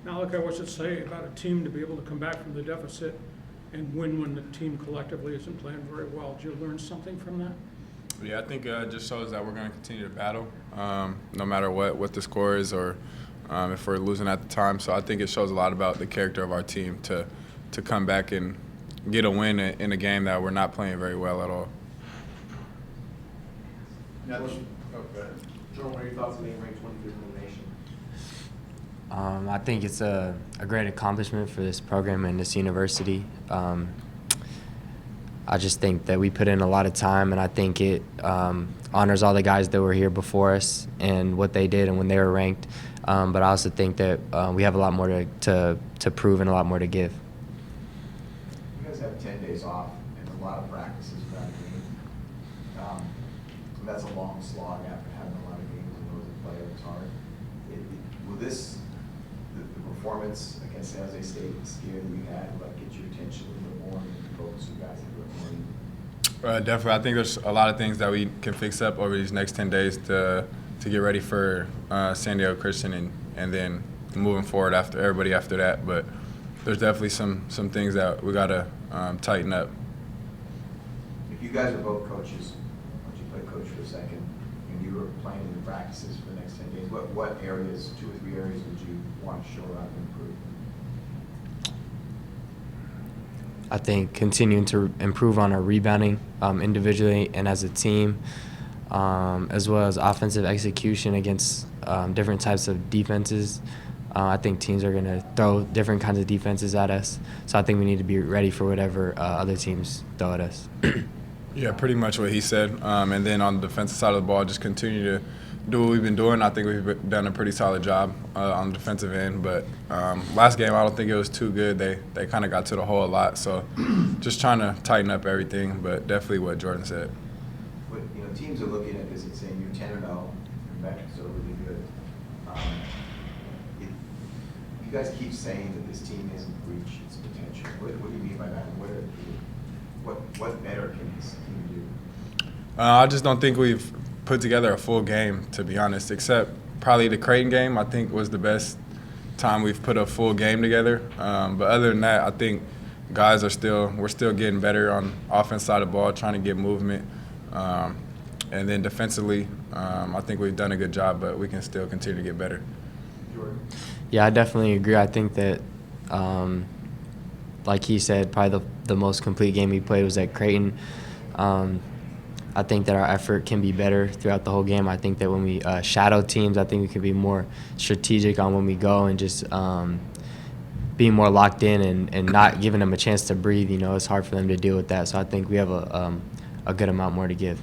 Malachi, what's it say about a team to be able to come back from the deficit and win when the team collectively isn't playing very well? Did you learn something from that? Yeah, I think it just shows that we're going to continue to battle, no matter what the score is or if we're losing at the time. So I think it shows a lot about the character of our team to come back and get a win in a game that we're not playing very well at all. Jordan, what are your thoughts on being ranked 25th in the nation? I think it's a great accomplishment for this program and this university. I just think that we put in a lot of time, and I think it honors all the guys that were here before us and what they did and when they were ranked. But I also think that we have a lot more to prove and a lot more to give. You guys have 10 days off and a lot of practices without a game. That's a long slog after having a lot of games and those that play. It's hard. Will this, the performance against San Jose State and scare that you had, will that get your attention a little bit more and focus you guys into it more? Definitely. I think there's a lot of things that we can fix up over these next 10 days to get ready for San Diego Christian and then moving forward after everybody after that. But there's definitely some things that we got to tighten up. If you guys are both coaches, why don't you play coach for a second, and you were playing in the practices for the next 10 days, what areas, 2 or 3 areas, would you want to show up and improve? I think continuing to improve on our rebounding individually and as a team, as well as offensive execution against different types of defenses. I think teams are going to throw different kinds of defenses at us, so I think we need to be ready for whatever other teams throw at us. Yeah, pretty much what he said. And then on the defensive side of the ball, just continue to do what we've been doing. I think we've done a pretty solid job on the defensive end. But last game, I don't think it was too good. They kind of got to the hole a lot. So just trying to tighten up everything, but definitely what Jordan said. But, teams are looking at this and saying you're 10-0, your metrics are really good. You guys keep saying that this team hasn't reached its potential. What do you mean by that? What better can this team do? I just don't think we've put together a full game, to be honest, except probably the Creighton game, I think was the best time we've put a full game together. But other than that, I think guys we're still getting better on offense side of the ball, trying to get movement. And then defensively, I think we've done a good job, but we can still continue to get better. Jordan? Yeah, I definitely agree. I think that, like he said, probably the most complete game we played was at Creighton. I think that our effort can be better throughout the whole game. I think that when we shadow teams, I think we can be more strategic on when we go and just being more locked in and not giving them a chance to breathe. It's hard for them to deal with that. So I think we have a good amount more to give.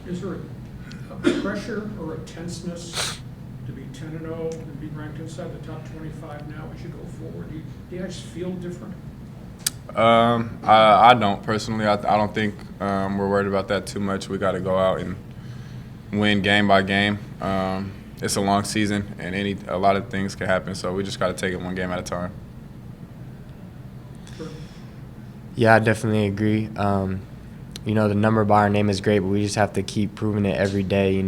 Is there a pressure or a tenseness to be 10-0 and be ranked inside the top 25 now as you go forward? Do you guys feel different? I don't personally. I don't think we're worried about that too much. We got to go out and win game by game. It's a long season, and a lot of things can happen. So we just got to take it one game at a time. Sure. Yeah, I definitely agree. The number by our name is great, but we just have to keep proving it every day.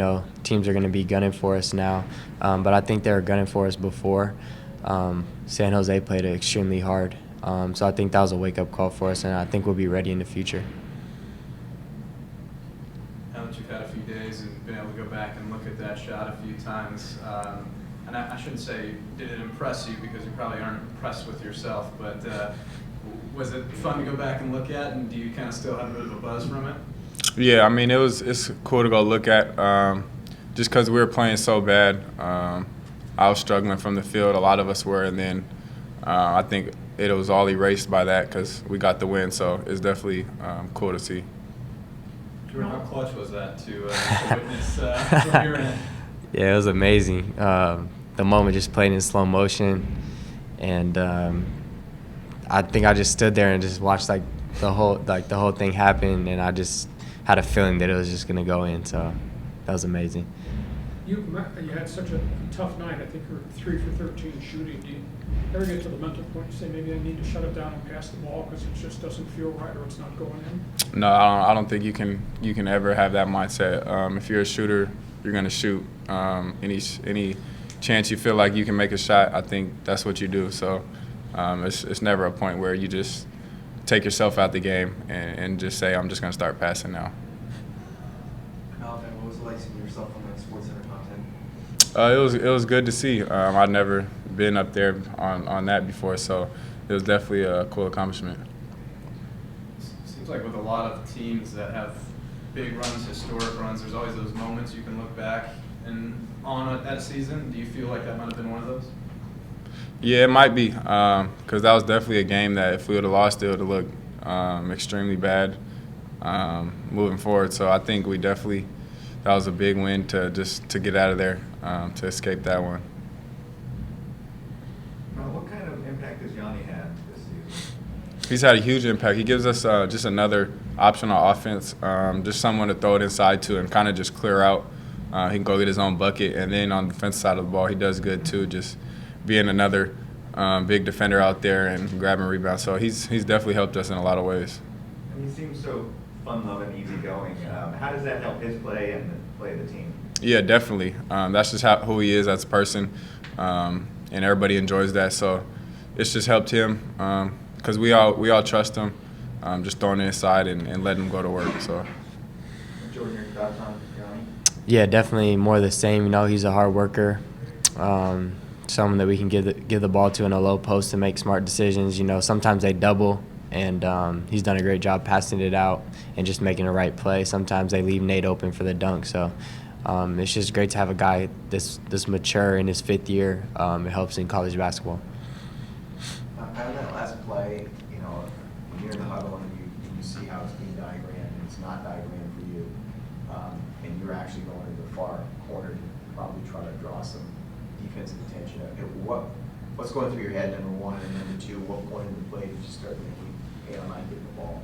Teams are going to be gunning for us now, but I think they were gunning for us before. San Jose played it extremely hard. So I think that was a wake-up call for us, and I think we'll be ready in the future. Now that you've had a few days and been able to go back and look at that shot a few times, and I shouldn't say did it impress you because you probably aren't impressed with yourself, but was it fun to go back and look at, and do you kind of still have a bit of a buzz from it? Yeah, I mean, it's cool to go look at just because we were playing so bad. I was struggling from the field. A lot of us were, and then I think it was all erased by that because we got the win. So it's definitely cool to see. Jordan, how clutch was that to witness from your end? Yeah, it was amazing. The moment just played in slow motion, and I think I just stood there and just watched the whole thing happen, and I just had a feeling that it was just gonna go in. So that was amazing. You had such a tough night. I think you were 3 for 13 shooting. Do you ever get to the mental point to say maybe I need to shut it down and pass the ball because it just doesn't feel right or it's not going in? No, I don't think you can ever have that mindset. If you're a shooter, gonna shoot. Any chance you feel like you can make a shot, I think that's what you do. So it's never a point where you just take yourself out the game and just say, I'm just gonna start passing now. Malachi, what was it like seeing yourself on that SportsCenter content? It was good to see. I'd never been up there on that before, so it was definitely a cool accomplishment. Seems like with a lot of teams that have big runs, historic runs, there's always those moments you can look back and on at a season. Do you feel like that might have been one of those? Yeah, it might be, because that was definitely a game that if we would have lost, it would have looked extremely bad moving forward. So I think that was a big win to get out of there, to escape that one. What kind of impact has Yanni had this season? He's had a huge impact. He gives us just another option on offense, just someone to throw it inside to and kind of just clear out. He can go get his own bucket. And then on the defensive side of the ball, he does good too, just being another big defender out there and grabbing rebounds. So he's definitely helped us in a lot of ways. And he seems so fun-loving, easygoing. How does that help his play and the play of the team? Yeah, definitely. That's just who he is as a person, and everybody enjoys that. So it's just helped him because we all trust him, just throwing it inside and letting him go to work. So. Jordan, your thoughts on Yanni? Yeah, definitely more of the same. He's a hard worker. Someone that we can give the ball to in a low post to make smart decisions. Sometimes they double, and he's done a great job passing it out and just making the right play. Sometimes they leave Nate open for the dunk. So it's just great to have a guy this mature in his 5th year. It helps in college basketball. Out of that last play, when you're in the huddle and you see how it's being diagrammed and it's not diagrammed for you, and you're actually going to the far corner to probably try to draw some defensive attention. What's going through your head, number one, and number two, what point in the play did you start thinking, hey, I'm not getting the ball?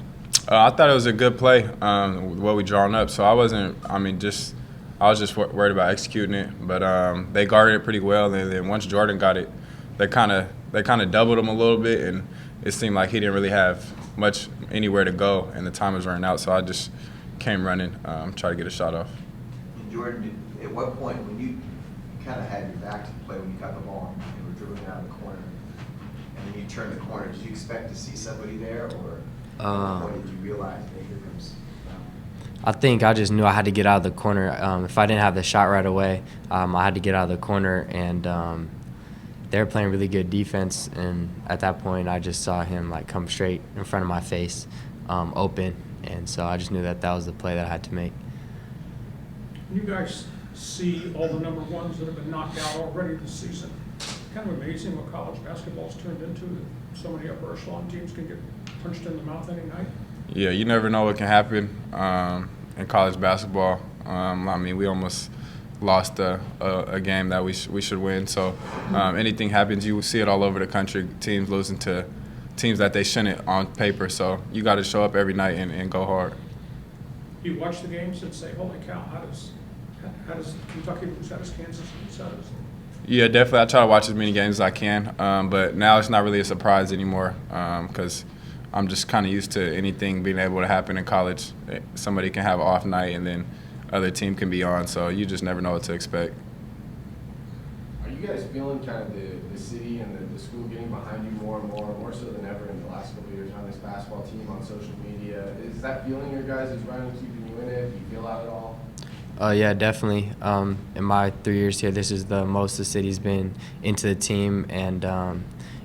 I thought it was a good play, what we drawn up. So I was just worried about executing it, but they guarded it pretty well. And then once Jordan got it, they kind of doubled him a little bit, and it seemed like he didn't really have much anywhere to go, and the time was running out. So I just came running, try to get a shot off. And Jordan, at what point, when you kind of had your back to the play, when you got the ball and were dribbling out of the corner, and then you turned the corner, did you expect to see somebody there, or at what point did you realize, hey, here comes I think I just knew I had to get out of the corner. If I didn't have the shot right away, I had to get out of the corner, and they were playing really good defense. And at that point, I just saw him come straight in front of my face, open, and so I just knew that was the play that I had to make. You guys see all the number ones that have been knocked out already this season. Kind of amazing what college basketball's turned into, that so many upper echelon teams can get punched in the mouth any night. Yeah, you never know what can happen in college basketball. We almost lost a game that we should win. So anything happens, you see it all over the country, teams losing to teams that they shouldn't on paper. So you got to show up every night and go hard. You watch the games and say, holy cow, how does Kentucky lose? How does Kansas lose? How does Yeah, definitely. I try to watch as many games as I can, but now it's not really a surprise anymore because I'm just kind of used to anything being able to happen in college. Somebody can have an off night, and then other team can be on, so you just never know what to expect. Are you guys feeling kind of the city and the school getting behind you more and more so than ever in the last couple of years on this basketball team on social media? Is that feeling your guys is running, keeping you in it? Do you feel that at all? Yeah, definitely. In my 3 years here, this is the most the city's been into the team, and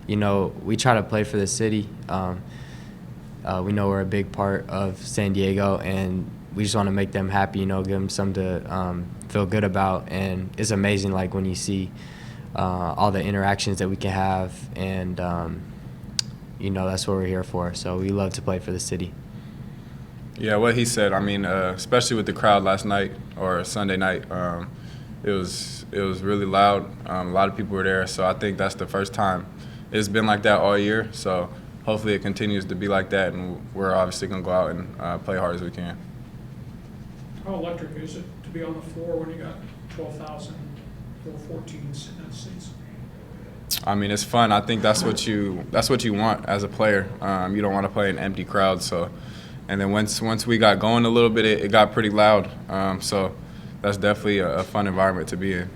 we try to play for the city. We know we're a big part of San Diego, and we just want to make them happy. Give them something to feel good about. And it's amazing, when you see all the interactions that we can have, and that's what we're here for. So we love to play for the city. Yeah, what he said. Especially with the crowd last night or Sunday night, it was really loud. A lot of people were there, so I think that's the first time it's been like that all year. So hopefully it continues to be like that, and we're obviously going to go out and play hard as we can. How electric is it to be on the floor when you got 12,414 sitting in the seats? It's fun. I think that's what you want as a player. You don't want to play in empty crowds. So, and then once we got going a little bit, it got pretty loud. So that's definitely a fun environment to be in.